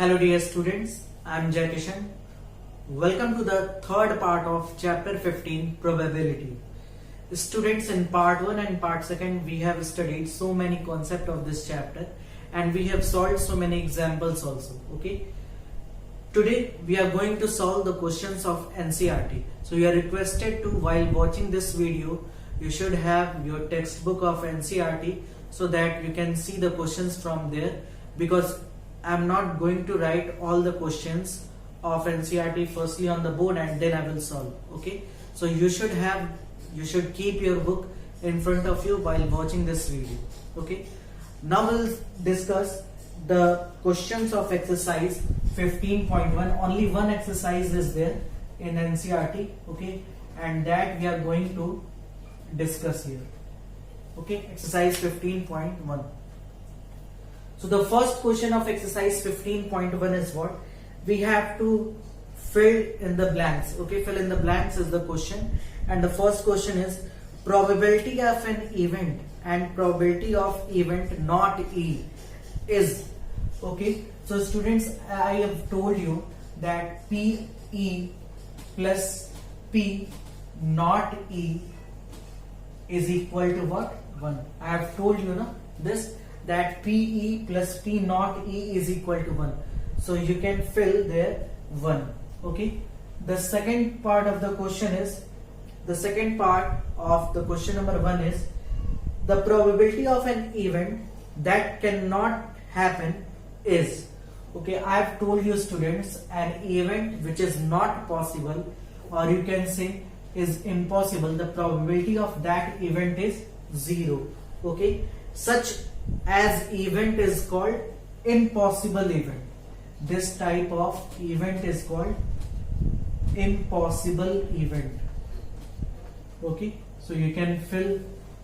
Hello dear students, I am Jai Kishan. Welcome to the third part of chapter 15 probability. Students, in part 1 and part 2 we have studied so many concepts of this chapter and we have solved so many examples also. Okay. Today we are going to solve the questions of NCERT. So you are requested to, while watching this video, you should have your textbook of NCERT so that you can see the questions from there, because I am not going to write all the questions of NCERT firstly on the board and then I will solve. Okay, so you should keep your book in front of you while watching this video. Okay, now we'll discuss the questions of exercise 15.1. Only one exercise is there in NCERT. Okay, and that we are going to discuss here. Okay, exercise 15.1. So the first question of exercise 15.1 is what? We have to fill in the blanks. Okay, fill in the blanks is the question, and the first question is probability of an event and probability of event not E is. Okay, so students, I have told you that PE plus P not E is equal to what? 1. I have told you this, that PE plus P not E is equal to 1. So you can fill there 1. Okay. The second part of the question is, the second part of the question number 1 is the probability of an event that cannot happen is. Okay, I have told you students, an event which is not possible, or you can say is impossible, the probability of that event is 0. Okay, such as event is called impossible event. This type of event is called impossible event. Okay, so you can fill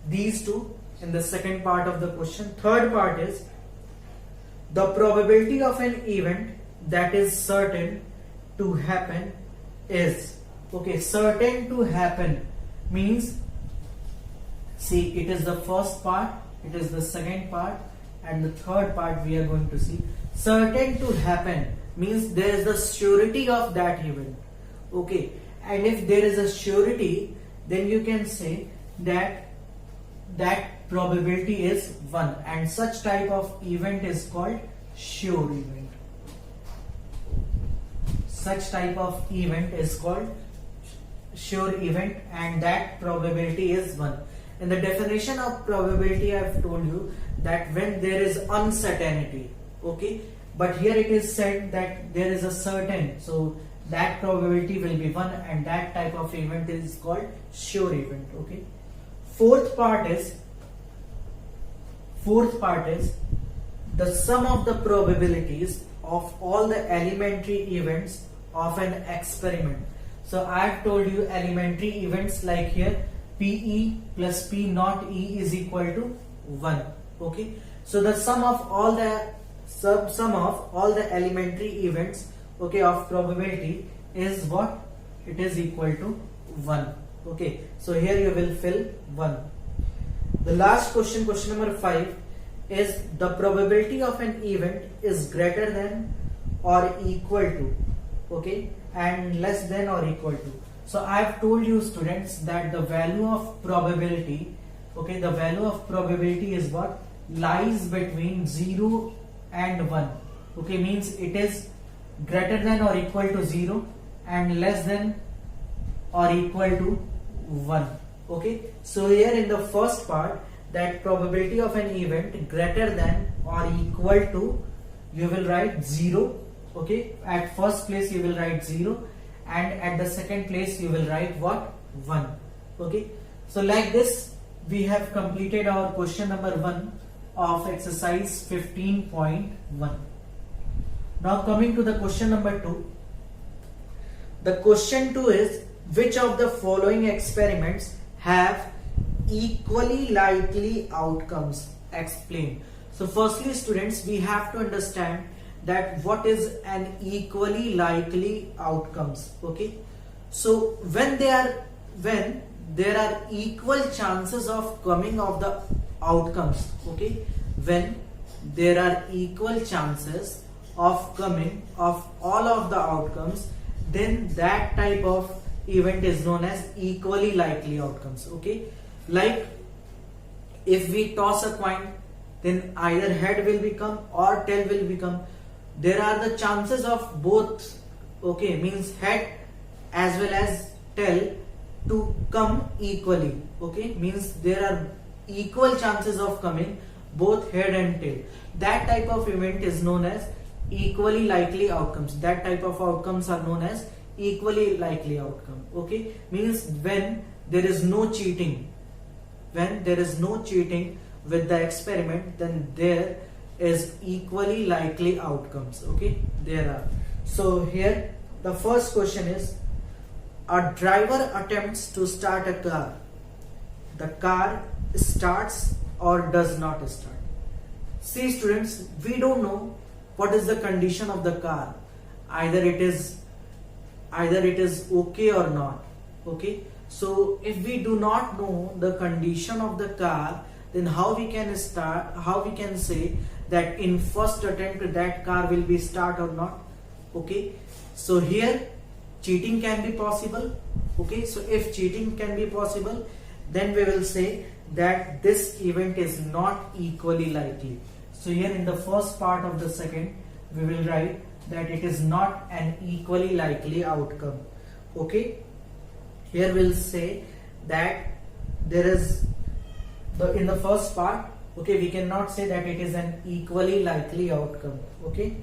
these two in the second part of the question. Third part is the probability of an event that is certain to happen is. Okay, certain to happen means, see, it is the first part, it is the second part, and the third part we are going to see. Certain to happen means there is the surety of that event. Okay, and if there is a surety, then you can say that that probability is 1, and such type of event is called sure event. Such type of event is called sure event, and that probability is 1. In the definition of probability, I have told you that when there is uncertainty. Okay, but here it is said that there is a certain, so that probability will be 1, and that type of event is called sure event. Okay, fourth part is the sum of the probabilities of all the elementary events of an experiment. So I have told you elementary events like here PE plus P not E is equal to 1. Okay, so the sum of all the elementary events, okay, of probability is what? It is equal to 1. Okay, so here you will fill 1. The last question, question number 5, is the probability of an event is greater than or equal to, okay, and less than or equal to. So I have told you students that the value of probability, okay, the value of probability is what? Lies between 0 and 1. Okay, means it is greater than or equal to 0 and less than or equal to 1. Okay, so here in the first part, that probability of an event greater than or equal to, you will write 0. Okay, at first place you will write 0, and at the second place you will write what? 1. Okay, so like this we have completed our question number 1 of exercise 15.1. Now coming to the question number 2. The question 2 is, which of the following experiments have equally likely outcomes? Explain. So firstly students, we have to understand that what is an equally likely outcomes. Okay, so when there are equal chances of coming of the outcomes, okay, when there are equal chances of coming of all of the outcomes, then that type of event is known as equally likely outcomes. Okay, like if we toss a coin, then either head will become or tail will become. There are the chances of both, okay, means head as well as tail to come equally, okay, means there are equal chances of coming both head and tail. That type of event is known as equally likely outcomes. That type of outcomes are known as equally likely outcome. Okay, means when there is no cheating, when there is no cheating with the experiment, then there is equally likely outcomes. Okay, there are. So here the first question is, a driver attempts to start a car. The car starts or does not start. See students, we don't know what is the condition of the car. Either it is okay or not. Okay, so if we do not know the condition of the car, then how we can say that in first attempt that car will be start or not. Okay, so here cheating can be possible. Okay, so if cheating can be possible, then we will say that this event is not equally likely. So here in the first part of the second, we will write that it is not an equally likely outcome. Okay, here we'll say that there is in the first part, okay, we cannot say that it is an equally likely outcome. Okay,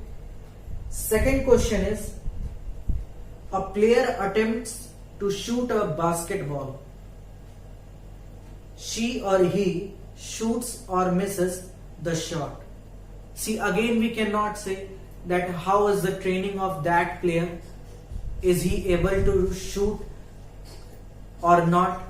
second question is, a player attempts to shoot a basketball. She or he shoots or misses the shot. See, again we cannot say that how is the training of that player, is he able to shoot or not.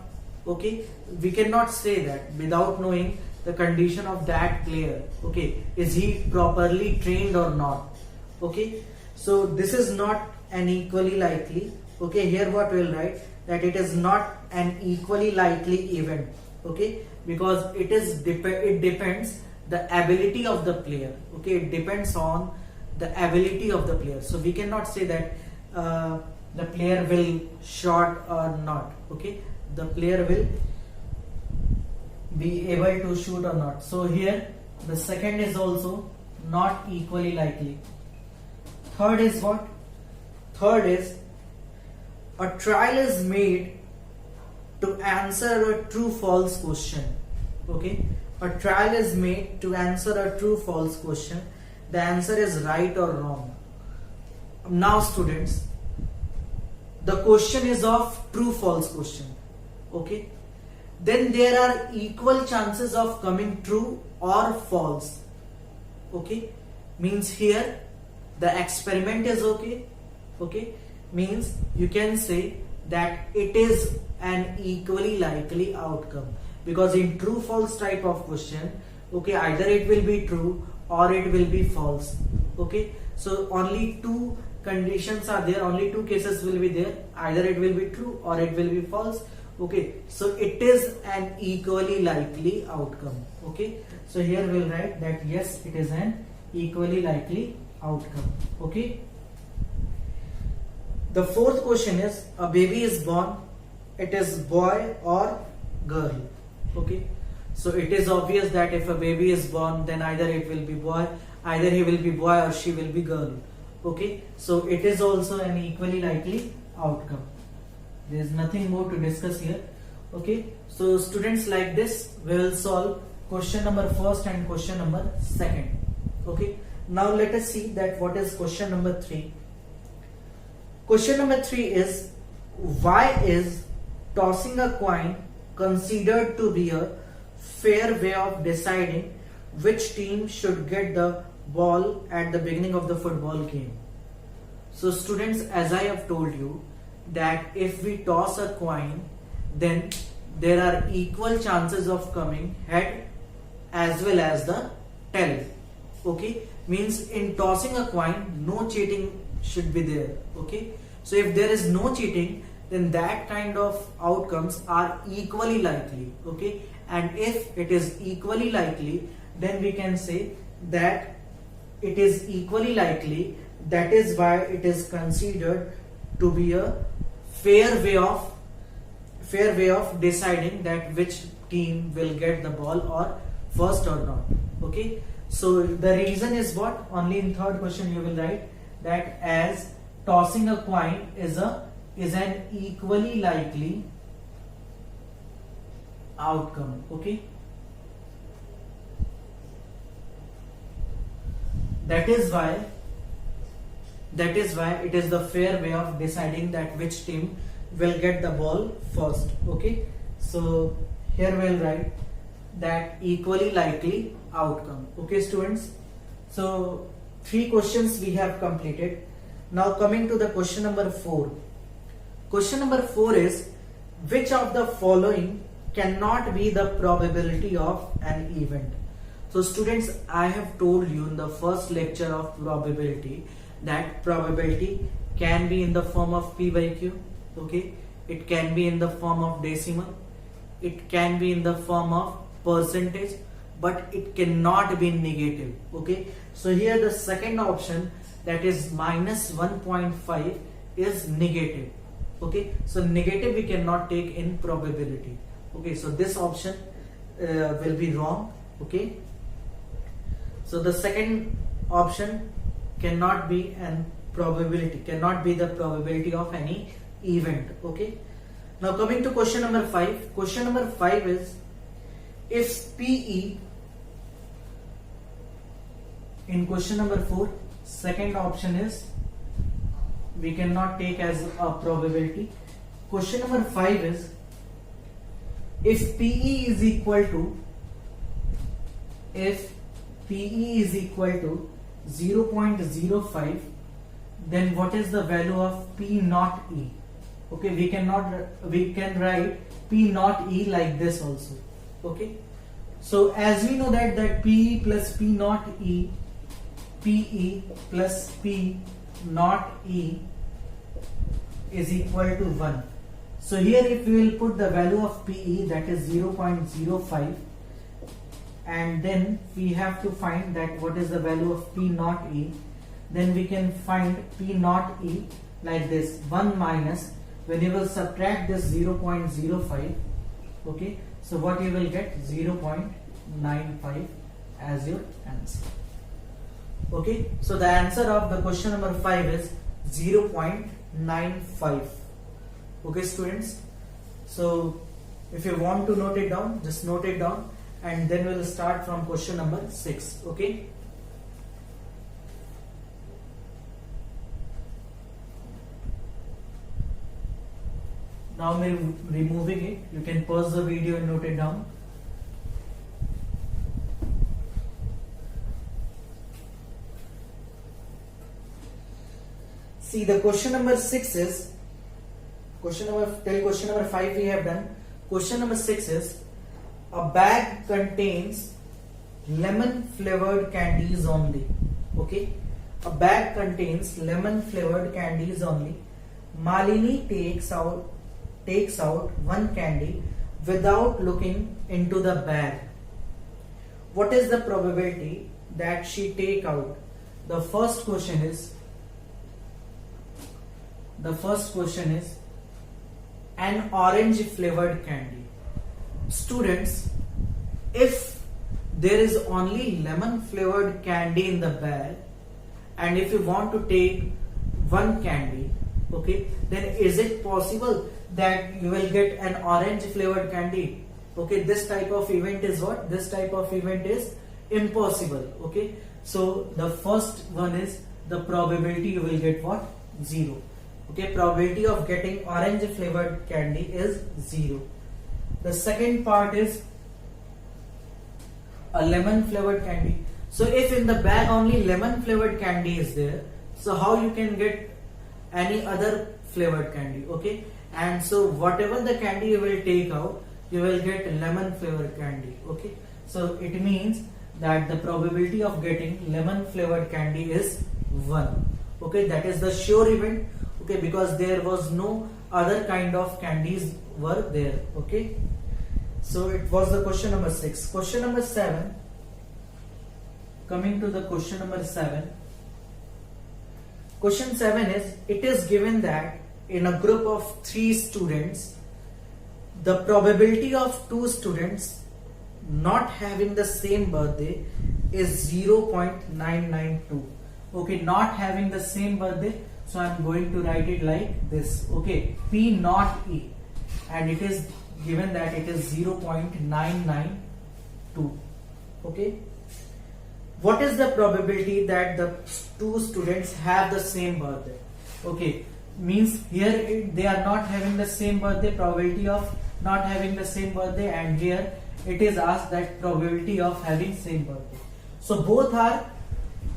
Okay, we cannot say that without knowing the condition of that player. Okay, is he properly trained or not. Okay, so this is not an equally likely. Okay, here what we'll write, that it is not an equally likely event. Okay, because it depends the ability of the player. Okay, it depends on the ability of the player. So we cannot say that the player will shot or not. Okay, the player will be able to shoot or not. So here the second is also not equally likely. Third is what? Third is, a trial is made to answer a true-false question. Okay, a trial is made to answer a true-false question. The answer is right or wrong. Now students, the question is of true-false question. Okay, then there are equal chances of coming true or false. Okay, means here the experiment is okay. Okay, means you can say that it is an equally likely outcome, because in true false type of question, okay, either it will be true or it will be false. Okay, so only two conditions are there, only two cases will be there, either it will be true or it will be false. Okay, so it is an equally likely outcome. Okay, so here we'll write that yes, it is an equally likely outcome. Okay, the fourth question is, a baby is born, it is boy or girl. Okay, so it is obvious that if a baby is born, then either it will be boy, either he will be boy or she will be girl. Okay, so it is also an equally likely outcome. There is nothing more to discuss here. Okay, so students, like this we will solve question number first and question number second. Okay, now let us see that what is question number 3. Question number 3 is, why is tossing a coin considered to be a fair way of deciding which team should get the ball at the beginning of the football game? So students, as I have told you, that if we toss a coin, then there are equal chances of coming head as well as the tail. Okay, means in tossing a coin, no cheating should be there. Okay, so if there is no cheating, then that kind of outcomes are equally likely. Okay, and if it is equally likely, then we can say that it is equally likely, that is why it is considered to be a fair way of deciding that which team will get the ball or first or not. Okay, so the reason is what? Only in third question you will write that as tossing a coin is an equally likely outcome. Okay, that is why it is the fair way of deciding that which team will get the ball first. Okay, so here we'll write that equally likely outcome. Okay students, so 3 questions we have completed. Now coming to the question number 4. Question number 4 is, which of the following cannot be the probability of an event? So students, I have told you in the first lecture of probability that probability can be in the form of P by Q. Okay, it can be in the form of decimal, it can be in the form of percentage, but it cannot be negative. Okay, so here the second option, that is minus 1.5, is negative. Okay, so negative we cannot take in probability. Okay, so this option will be wrong. Okay, so the second option cannot be an probability, cannot be the probability of any event. Okay, now coming to question number 5. Question number 5 is, if PE, in question number 4, second option is we cannot take as a probability. Question number 5 is, if PE is equal to 0.05, then what is the value of P naught E? Okay, we can write P naught E like this also. Okay, so as we know that PE plus P naught E, PE plus P naught E is equal to 1. So here if we will put the value of PE, that is 0.05, and then we have to find that what is the value of P naught E, then we can find P naught E like this, 1 minus, when you will subtract this 0.05, okay, so what you will get? 0.95 as your answer. Okay, so the answer of the question number 5 is 0.95. Okay students, so if you want to note it down, just note it down, and then we'll start from question number 6. Okay, now I'm removing it. You can pause the video and note it down. See, the question number 6 is, question number 5 we have done. Question number 6 is, a bag contains lemon flavored candies only. Okay, a bag contains lemon flavored candies only. Malini takes out one candy without looking into the bag. What is the probability that she take out? The first question is an orange flavored candy. Students, if there is only lemon flavored candy in the bag, and if you want to take one candy, okay, then is it possible that you will get an orange flavored candy? Okay, this type of event is what? This type of event is impossible. Okay, so the first one is the probability you will get what? 0. Okay, probability of getting orange flavored candy is 0. The second part is a lemon flavored candy. So if in the bag only lemon flavored candy is there, so how you can get any other flavored candy? Okay, and so whatever the candy you will take out, you will get lemon flavored candy. Okay, so it means that the probability of getting lemon flavored candy is 1. Okay, that is the sure event. Okay, because there was no other kind of candies were there. Okay, so it was the question number 6. Question number 7. coming to the question number 7. Question 7 is, it is given that in a group of 3 students, the probability of 2 students not having the same birthday is 0.992. Okay, not having the same birthday, so I am going to write it like this. Okay, P not E, and it is given that it is 0.992. Okay, what is the probability that the 2 students have the same birthday? Okay, means here they are not having the same birthday, probability of not having the same birthday, and here it is asked that probability of having same birthday. So both are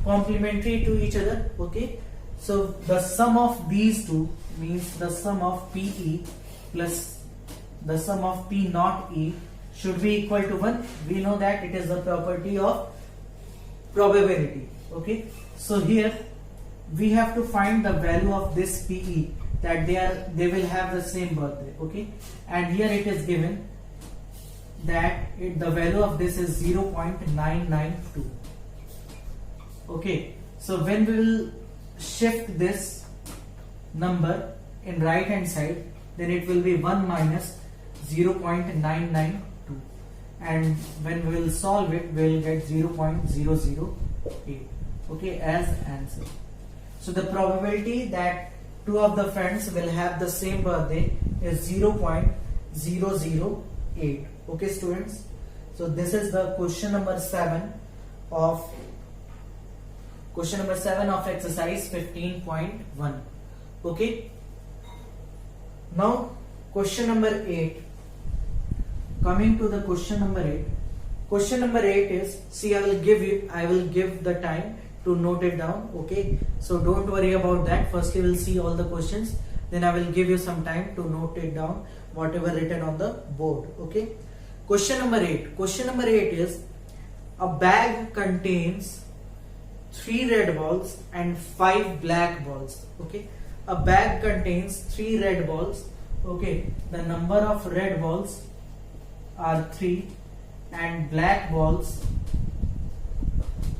complementary to each other. Okay, so the sum of these two means the sum of PE plus the sum of P not E should be equal to 1. We know that it is the property of probability. Okay, so here we have to find the value of this PE, that they will have the same birthday. Okay, and here it is given that the value of this is 0.992. Okay, so when we will shift this number in right hand side, then it will be 1 minus 0.992, and when we will solve it, we will get 0.008. Okay, as answer. So the probability that 2 of the friends will have the same birthday is 0.008. Okay, students, so this is the question number 7 of exercise 15.1. Okay, now question number 8. Coming to the question number 8. Question number 8 is, see, I will give the time to note it down. Okay, so don't worry about that. Firstly, we'll see all the questions, then I will give you some time to note it down, whatever written on the board. Okay, question number 8. Question number 8 is, a bag contains 3 red balls and 5 black balls. Okay, a bag contains 3 red balls. Okay, the number of red balls are 3 and black balls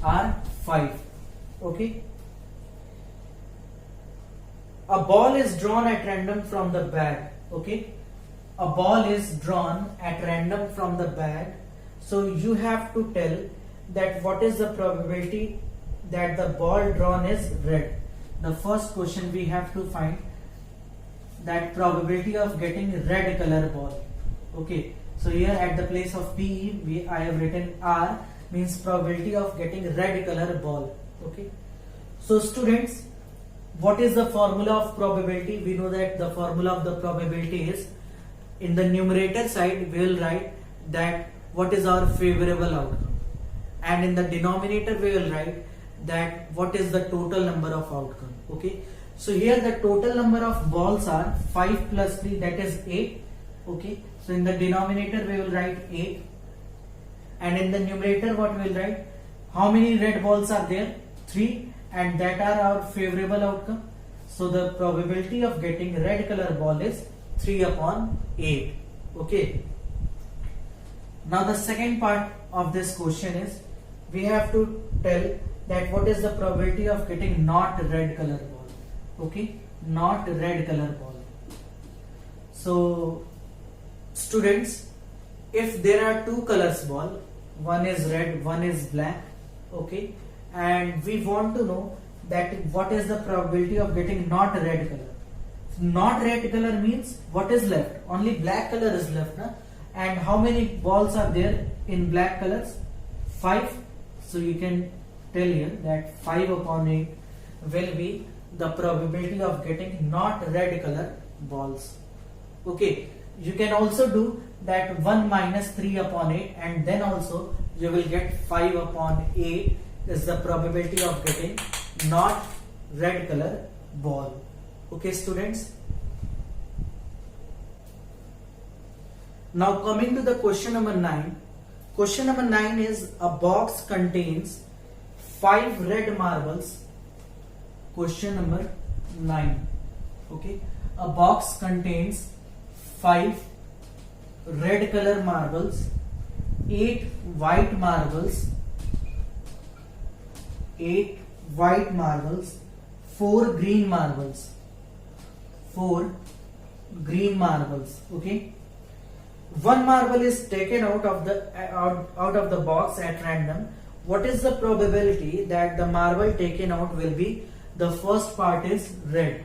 are 5. Okay, a ball is drawn at random from the bag. Okay, a ball is drawn at random from the bag, so you have to tell that what is the probability that the ball drawn is red. The first question we have to find that probability of getting red color ball. Okay, so here at the place of PE I have written R, means probability of getting red color ball. Okay, so students, what is the formula of probability? We know that the formula of the probability is, in the numerator side we will write that what is our favorable outcome, and in the denominator we will write that what is the total number of outcome. Okay, so here the total number of balls are 5 plus 3, that is 8. Okay, so in the denominator we will write 8, and in the numerator what we will write, how many red balls are there? 3, and that are our favorable outcome. So the probability of getting red color ball is 3 upon 8. Okay, now the second part of this question is, we have to tell that what is the probability of getting not red color ball. Okay, not red color ball. So students, if there are 2 colors ball, one is red, one is black. Okay, and we want to know that what is the probability of getting not red color. Not red color means what is left? Only black color is left, na? And how many balls are there in black colors? 5. So you can tell here that 5 upon 8 will be the probability of getting not red color balls. Okay, you can also do that 1 minus 3 upon 8, and then also you will get 5 upon 8 is the probability of getting not red color ball. Okay, students. Now coming to the question number 9. Question number 9 is, a box contains 5 red marbles. Question number 9. Okay, a box contains 5 red color marbles, 8 white marbles, 8 white marbles, 4 green marbles, 4 green marbles. Okay, one marble is taken out of the box at random. What is the probability that the marble taken out will be the first part is red?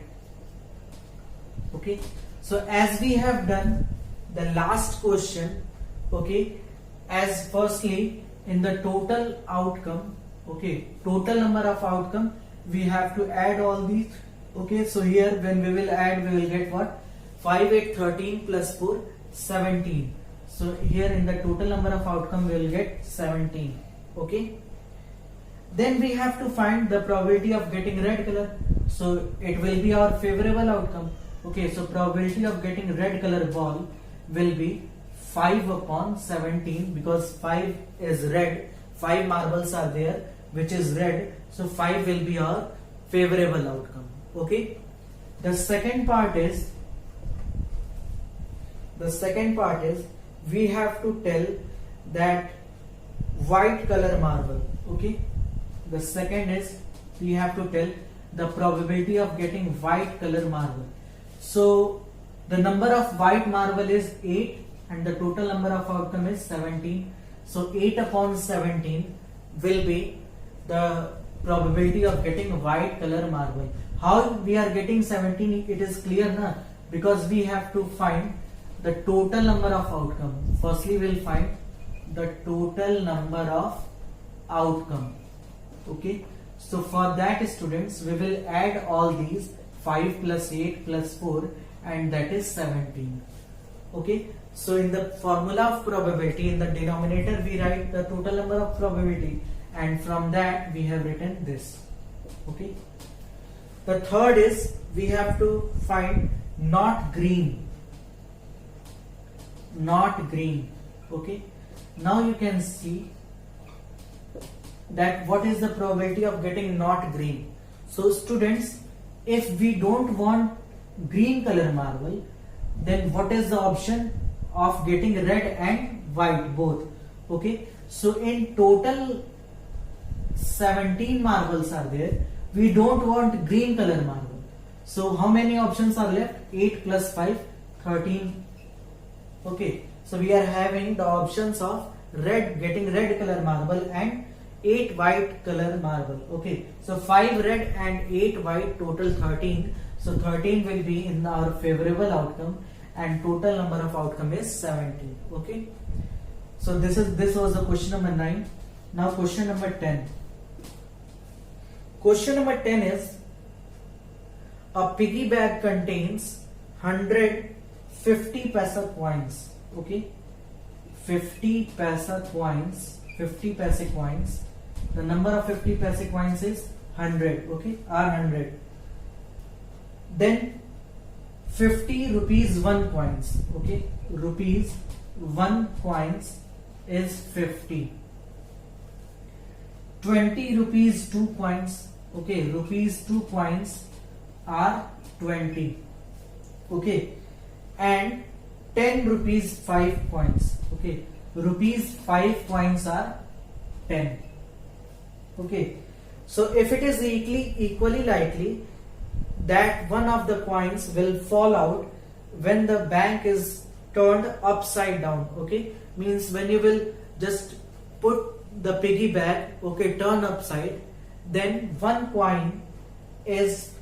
Okay, so as we have done the last question, okay, as firstly in the total outcome, okay, total number of outcome, we have to add all these. Okay, so here when we will add, we will get what? 5, 8, 13 plus 4, 17. So here in the total number of outcome, we will get 17. Okay, then we have to find the probability of getting red color. So it will be our favorable outcome. Okay, so probability of getting red color ball will be 5 upon 17, because 5 is red, 5 marbles are there which is red, so 5 will be our favorable outcome. Okay, the second part is we have to tell that white color marble. Okay, the second is we have to tell the probability of getting white color marble. So the number of white marble is 8 and the total number of outcome is 17. So 8 upon 17 will be the probability of getting white color marble. How we are getting 17? It is clear now, because we have to find the total number of outcome. Firstly, we will find the total number of outcome. Okay, so for that, students, we will add all these 5 plus 8 plus 4, and that is 17. Okay, so in the formula of probability, in the denominator we write the total number of probability, and from that we have written this. Okay, the third is we have to find not green. Okay, now you can see that what is the probability of getting not green. So students, if we don't want green color marble, then what is the option of getting red and white both? Okay, so in total 17 marbles are there. We don't want green color marble. So how many options are left? 8 plus 5, 13. Okay, so we are having the options of getting red color marble and 8 white color marble. Okay, so 5 red and 8 white, total 13. So 13 will be in our favorable outcome, and total number of outcome is 17. Okay, so this was the question number 9. Now question number 10. Question number 10 is, a piggy bag contains 100 50 paisa coins. Okay, 50 paisa coins. The number of 50 paisa coins is 100. Okay, are 100. Then 50 rupees 1 coins. Okay, rupees 1 coins is 50. 20 rupees 2 coins. Okay, rupees 2 coins are 20. Okay, and 10 rupees 5 coins. Okay, rupees 5 coins are 10. Okay, so if it is equally likely that one of the coins will fall out when the bank is turned upside down. Okay, means when you will just put the piggy bag, okay, turn upside, then one coin is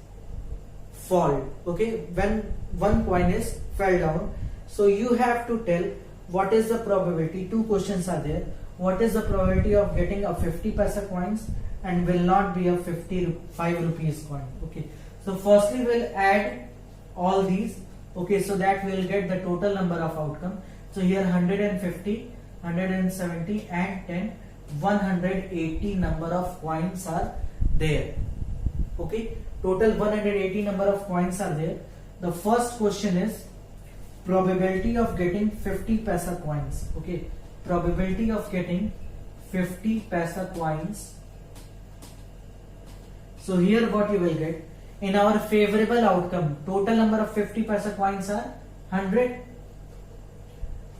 fall. Okay, when one coin is fell down, so you have to tell what is the probability. Two questions are there. What is the probability of getting a 50 paisa coins and will not be a 5 rupees coin? Okay, so firstly we'll add all these. Okay, so that we'll get the total number of outcome. So here 150, 170 and 10, 180 number of coins are there. Okay, total 180 number of coins are there. The first question is probability of getting 50 paisa coins. Okay, probability of getting 50 paisa coins. So here what you will get, in our favorable outcome, total number of 50 paisa coins are 100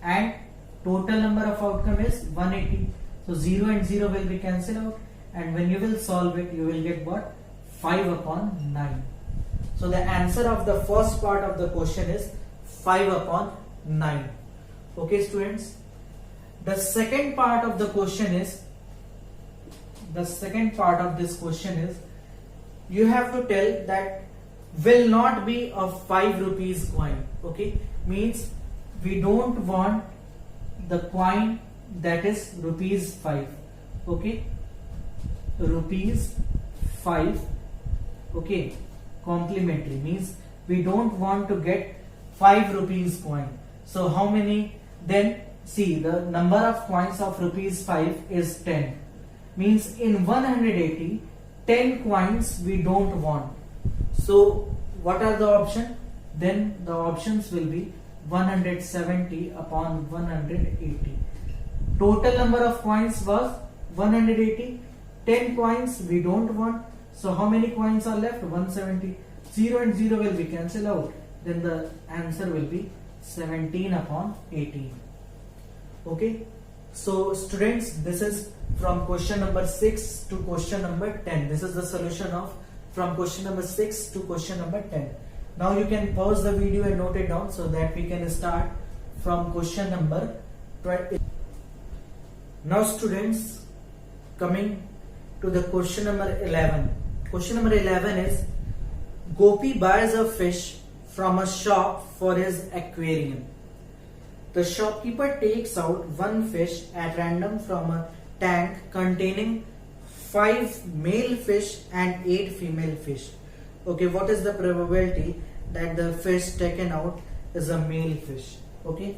and total number of outcome is 180. So 0 and 0 will be cancelled out, and when you will solve it, you will get what? 5 upon 9. So the answer of the first part of the question is 5 upon 9. Okay, students. The second part of the question is, you have to tell that will not be a 5 rupees coin. Okay, means we don't want the coin that is rupees 5. Okay, rupees 5. Okay, complementary means we don't want to get 5 rupees coin. So how many? Then see, the number of coins of rupees 5 is 10. Means in 180, 10 coins we don't want. So what are the options? Then the options will be 170 upon 180. Total number of coins was 180. 10 coins we don't want. So how many coins are left? 170. 0 and 0 will be cancelled out. Then the answer will be 17 upon 18. Okay. So students, this is from question number 6 to question number 10. This is the solution of from question number 6 to question number 10. Now you can pause the video and note it down so that we can start from question number 20. Now students, coming to the question number 11. Question number 11 is, Gopi buys a fish from a shop for his aquarium. The shopkeeper takes out one fish at random from a tank containing 5 male fish and 8 female fish. Okay, what is the probability that the fish taken out is a male fish? Okay,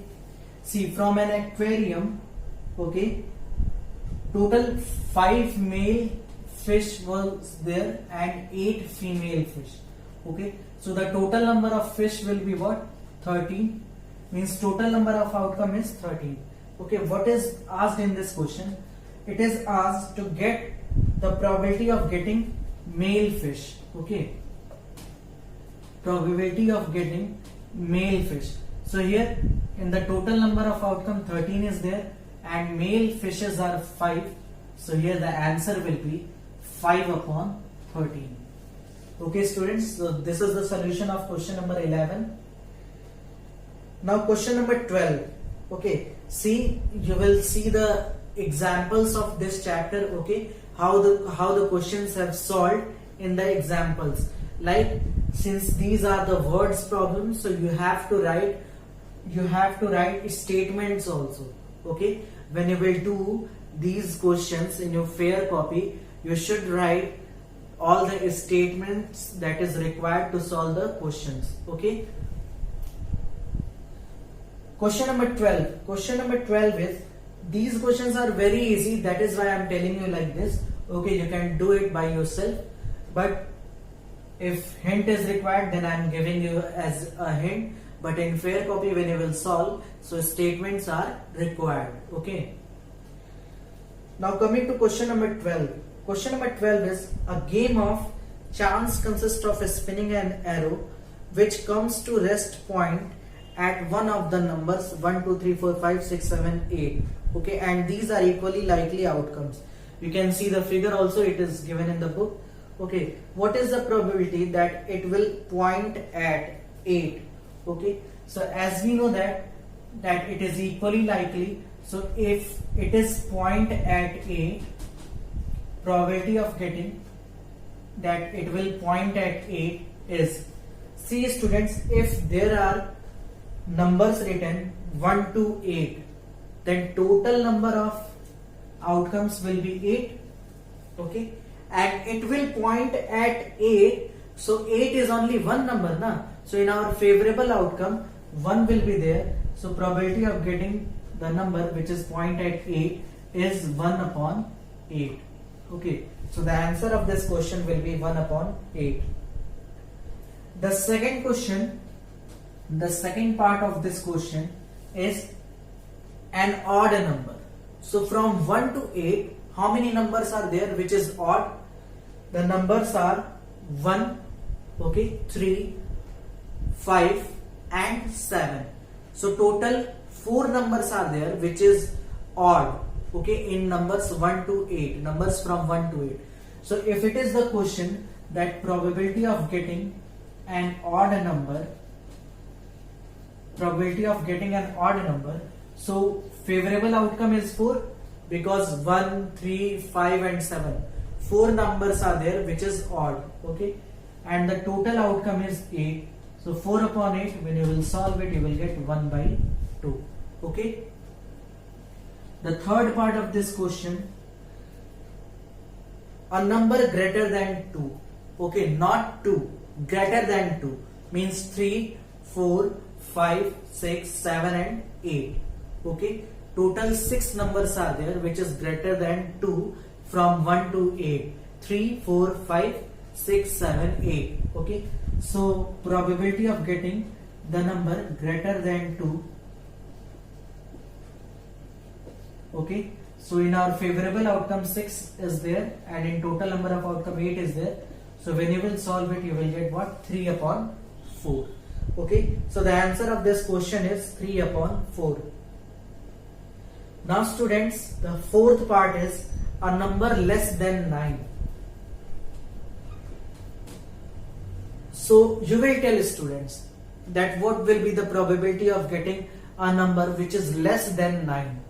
see, from an aquarium, okay, total 5 male fish was there and 8 female fish. Okay, so the total number of fish will be what? 13. Means total number of outcome is 13. Okay, what is asked in this question? It is asked to get the probability of getting male fish. Okay, probability of getting male fish. So here in the total number of outcome 13 is there and male fishes are 5. So here the answer will be 5 upon 13. Okay students, so this is the solution of question number 11. Now question number 12. Okay, see, you will see the examples of this chapter. Okay, how the questions have solved in the examples. Like, since these are the words problems, so you have to write statements also. Okay, when you will do these questions in your fair copy, you should write all the statements that is required to solve the questions. Okay. Question number 12. Question number 12 is, these questions are very easy. That is why I am telling you like this. Okay, you can do it by yourself. But if hint is required, then I am giving you as a hint. But in fair copy, when you will solve, so statements are required. Okay. Now coming to question number 12. Question number 12 is, a game of chance consists of spinning an arrow which comes to rest point at one of the numbers 1, 2, 3, 4, 5, 6, 7, 8. Okay, and these are equally likely outcomes. You can see the figure also, it is given in the book. Okay, what is the probability that it will point at 8? Okay, so as we know that it is equally likely, so if it is point at 8, probability of getting that it will point at 8 is, see students, if there are numbers written 1 to 8, then total number of outcomes will be 8. Okay, and it will point at 8, so 8 is only one number, na? So in our favorable outcome 1 will be there, so probability of getting the number which is point at 8 is 1 upon 8. Okay, so the answer of this question will be 1 upon 8. The second question, the second part of this question is an odd number. So from 1 to 8, how many numbers are there which is odd? The numbers are 1, okay, 3, 5 and 7. So total 4 numbers are there which is odd. okay, in numbers 1 to 8, numbers from 1 to 8. So if it is the question that probability of getting an odd number, so favorable outcome is 4, because 1, 3, 5 and 7, 4 numbers are there which is odd, okay, and the total outcome is 8. So 4 upon 8, when you will solve it, you will get 1 by 2, okay. The third part of this question, a number greater than 2, okay, not 2, greater than 2 means 3, 4, 5, 6, 7 and 8, okay. Total 6 numbers are there which is greater than 2 from 1 to 8. 3, 4, 5, 6, 7, 8, okay. So probability of getting the number greater than 2, okay. So in our favorable outcome 6 is there, and in total number of outcome 8 is there. So when you will solve it, you will get what? 3 upon 4, okay. So the answer of this question is 3 upon 4. Now students, the fourth part is a number less than 9. So you will tell students that what will be the probability of getting a number which is less than 9.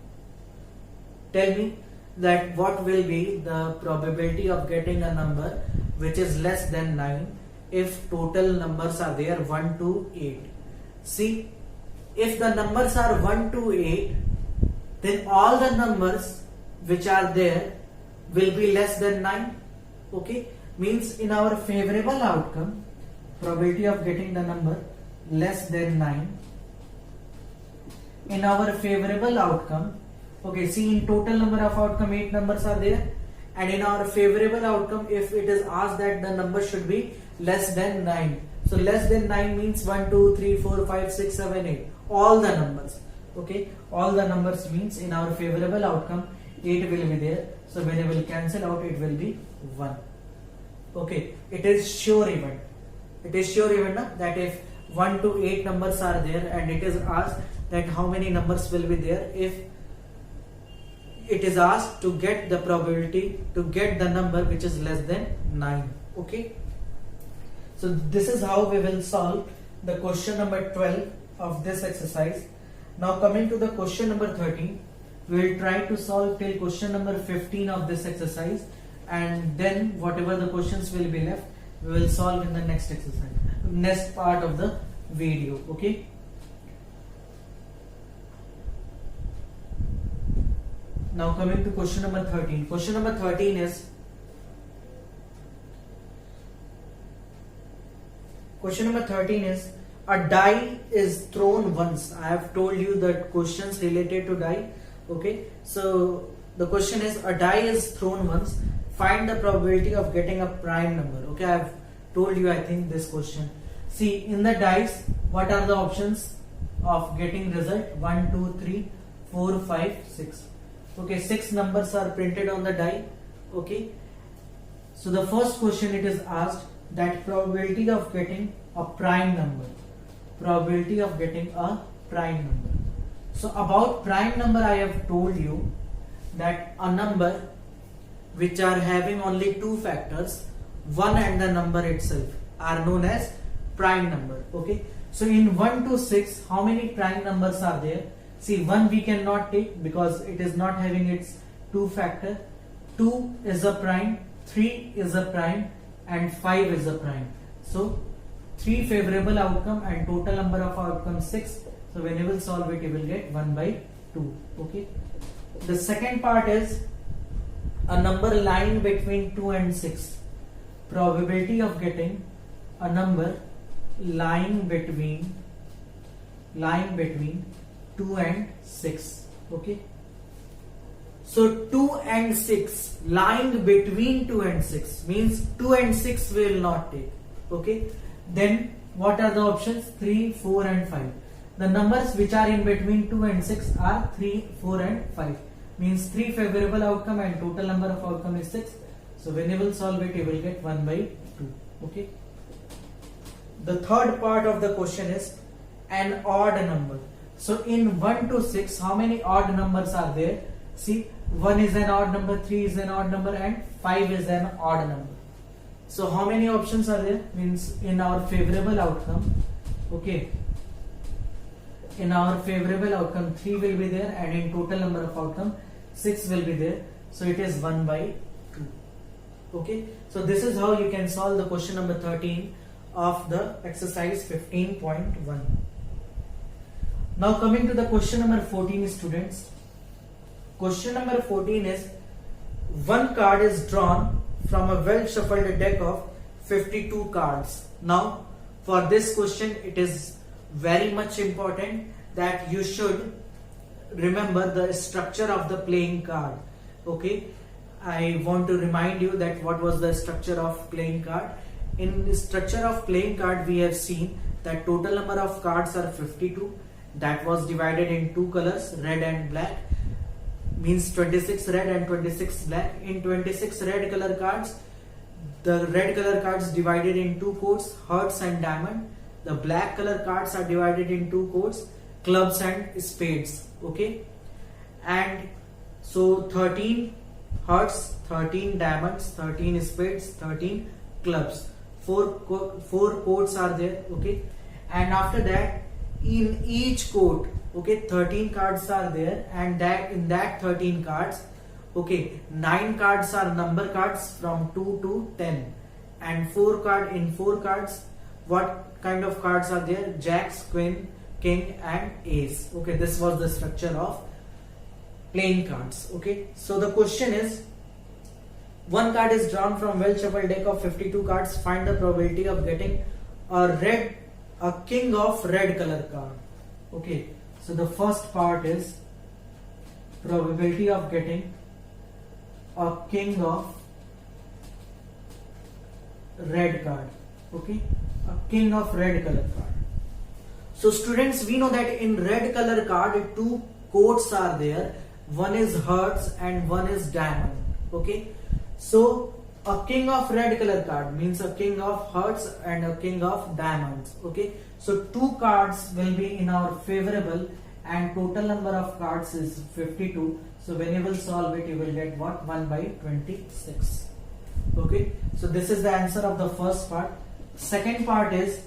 Tell me that what will be the probability of getting a number which is less than 9 if total numbers are there 1 to 8. See, if the numbers are 1 to 8, then all the numbers which are there will be less than 9, okay. Means in our favorable outcome, probability of getting the number less than 9, in our favorable outcome, okay, see, in total number of outcome 8 numbers are there, and in our favorable outcome, if it is asked that the number should be less than 9, so less than 9 means 1, 2, 3, 4, 5, 6, 7, 8, all the numbers, okay, all the numbers means in our favorable outcome 8 will be there. So when you will cancel out, it will be 1, okay. It is sure event. It is sure event that if 1 to 8 numbers are there and it is asked that how many numbers will be there, if it is asked to get the probability to get the number which is less than 9, okay. So this is how we will solve the question number 12 of this exercise. Now coming to the question number 13, we will try to solve till question number 15 of this exercise, and then whatever the questions will be left, we will solve in the next exercise, next part of the video, okay. Now coming to question number 13. Question number 13 is, a die is thrown once. I have told you that questions related to die, okay. So the question is, a die is thrown once, find the probability of getting a prime number, okay. I have told you, I think, this question. See, in the dice, what are the options of getting result? 1, 2, 3, 4, 5, 6, okay. 6 numbers are printed on the die, okay. So the first question, it is asked that probability of getting a prime number, probability of getting a prime number. So about prime number, I have told you that a number which are having only 2 factors, 1 and the number itself, are known as prime number, okay. So in 1 to 6, how many prime numbers are there? See, 1 we cannot take because it is not having its 2 factor. 2 is a prime, 3 is a prime, and 5 is a prime. So 3 favorable outcome and total number of outcome 6. So when you will solve it, you will get 1 by 2, okay. The second part is a number lying between 2 and 6. Probability of getting a number lying between 2 and 6, okay. So 2 and 6, lying between 2 and 6 means 2 and 6 we will not take, okay. Then what are the options? 3, 4 and 5. The numbers which are in between 2 and 6 are 3, 4 and 5. Means 3 favorable outcome and total number of outcome is 6. So when you will solve it, you will get 1 by 2, okay. The third part of the question is an odd number. So in 1 to 6, how many odd numbers are there? See, 1 is an odd number, 3 is an odd number, and 5 is an odd number. So how many options are there? Means in our favorable outcome, okay, in our favorable outcome 3 will be there, and in total number of outcome 6 will be there. So it is 1 by 2. Okay, so this is how you can solve the question number 13 of the exercise 15.1. Now coming to the question number 14, students. Question number 14 is, one card is drawn from a well shuffled deck of 52 cards. Now for this question it is very much important that you should remember the structure of the playing card. Okay, I want to remind you that what was the structure of playing card. In the structure of playing card we have seen that total number of cards are 52. That was divided in two colors, red and black, means 26 red and 26 black. In 26 red color cards, the red color cards divided in two codes, hearts and diamond. The black color cards are divided in two codes, clubs and spades. Okay, and so 13 hearts, 13 diamonds, 13 spades, 13 clubs. Four codes are there. Okay, and after that, in each code, okay, 13 cards are there, and that in that 13 cards, okay, 9 cards are number cards from 2 to 10, and 4 cards, what kind of cards are there? Jacks, queen, king, and ace. Okay, this was the structure of playing cards. Okay, so the question is, one card is drawn from well shuffled deck of 52 cards. Find the probability of getting a king of red color card. Okay, so the first part is probability of getting a king of red card. Okay, a king of red color card. So students, we know that in red color card two codes are there. One is hearts and one is diamond. Okay, so a king of red color card means a king of hearts and a king of diamonds. Okay, so two cards will be in our favorable, and total number of cards is 52. So when you will solve it, you will get what? 1 by 26. Okay, so this is the answer of the first part. Second part is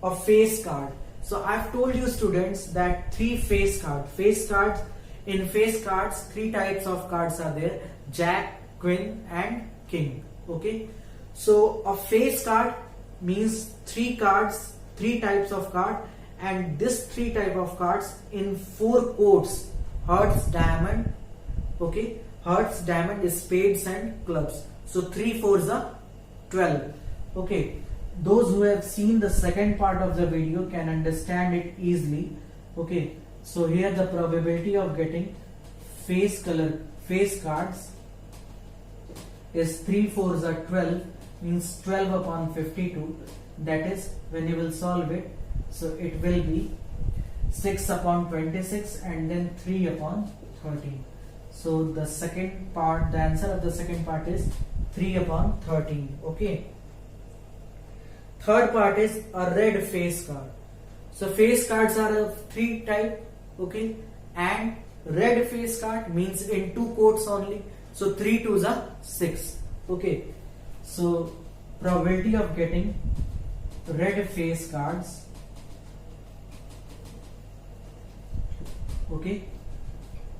a face card. So I've told you students that three face cards. In face cards, three types of cards are there: Jack, Queen, and King. Okay, so a face card means three types of card, and this three type of cards in four codes: hearts, diamond, okay, hearts, diamond, spades, and clubs. So 3 4s are 12. Okay, those who have seen the second part of the video can understand it easily. Okay, so here the probability of getting face cards is 3 4s are 12, means 12 upon 52. That is, when you will solve it, so it will be 6 upon 26 and then 3 upon 13. So the second part, the answer of the second part is 3 upon 13. Okay. Third part is a red face card. So face cards are of three type. Okay, and red face card means in two codes only. So 3 2s are 6. Okay, so probability of getting red face cards, okay,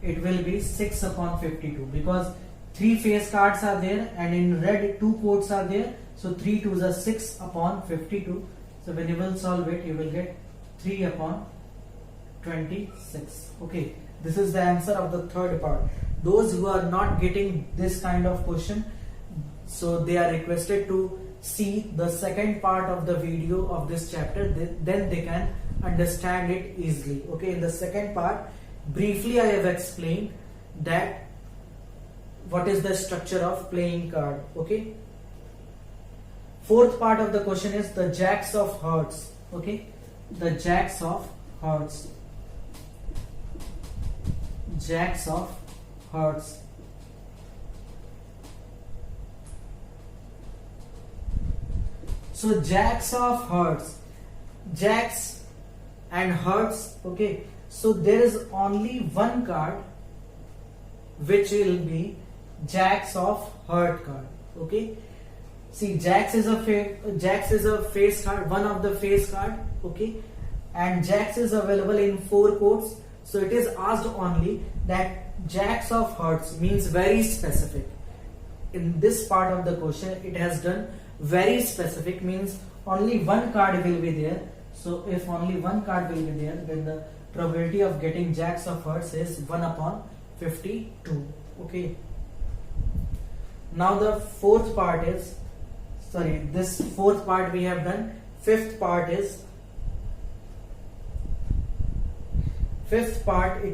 it will be 6 upon 52, because three face cards are there and in red two codes are there. So 3 2s are 6 upon 52. So when you will solve it, you will get 3 upon 26. Okay, this is the answer of the third part. Those who are not getting this kind of question, so they are requested to see the second part of the video of this chapter, then they can understand it easily. Okay, in the second part, briefly I have explained that what is the structure of playing card. Okay, fourth part of the question is the jacks of hearts. Okay, the jacks of hearts. Jacks of hearts. So jacks of hearts, jacks and hearts. Okay, so there is only one card which will be jacks of heart card. Okay, see, jacks is a face card, one of the face card. Okay, and jacks is available in 4 codes. So it is asked only that jacks of hearts means very specific. In this part of the question, it has done very specific, means only one card will be there. So if only one card will be there, then the probability of getting jacks of hearts is 1 upon 52. Okay. Now the fourth part is, this fourth part we have done. Fifth part, it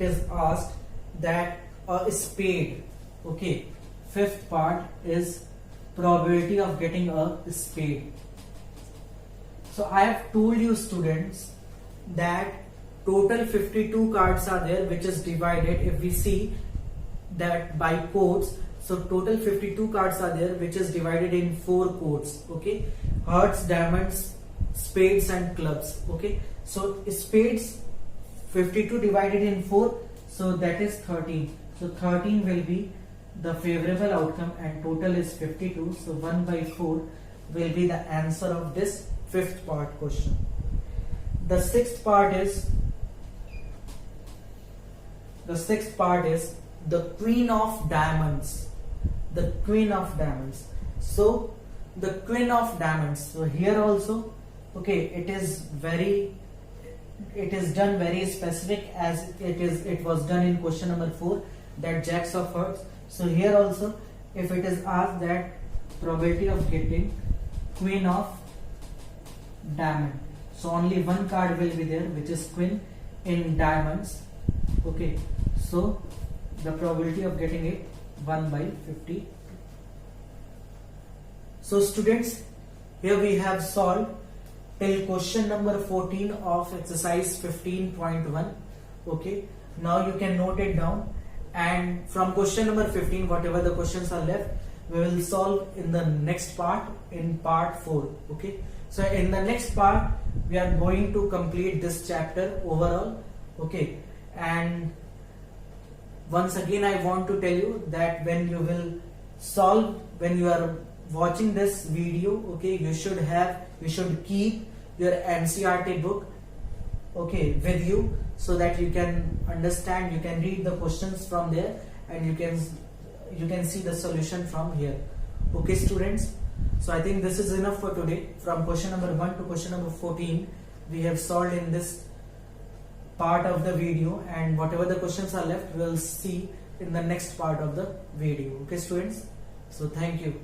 is asked that a spade. Okay, fifth part is probability of getting a spade. So I have told you, students, that total 52 cards are there, which is divided, if we see that by codes, so total 52 cards are there, which is divided in 4 codes. Okay, hearts, diamonds, spades and clubs. Okay, so spades 52 divided in 4, so that is 13. So 13 will be the favorable outcome, and total is 52. So 1 by 4 will be the answer of this fifth part question. The sixth part is the Queen of Diamonds. The Queen of Diamonds. So the Queen of Diamonds. So here also, okay, it is done very specific, as it was done in question number 4, that jacks of hearts. So here also, if it is asked that probability of getting Queen of Diamond, so only one card will be there, which is Queen in Diamonds. Okay, so the probability of getting it 1 by 50. So students, here we have solved till question number 14 of exercise 15.1. Okay, now you can note it down, and from question number 15, whatever the questions are left, we will solve in the next part, in part 4. Okay, so in the next part we are going to complete this chapter overall. Okay, and once again I want to tell you that when you are watching this video, okay, you should keep your NCERT book, okay, with you, so that you can understand, you can read the questions from there, and you can see the solution from here. Okay, students, so I think this is enough for today. From question number 1 to question number 14 we have solved in this part of the video, and whatever the questions are left we'll see in the next part of the video. Okay, students, so thank you.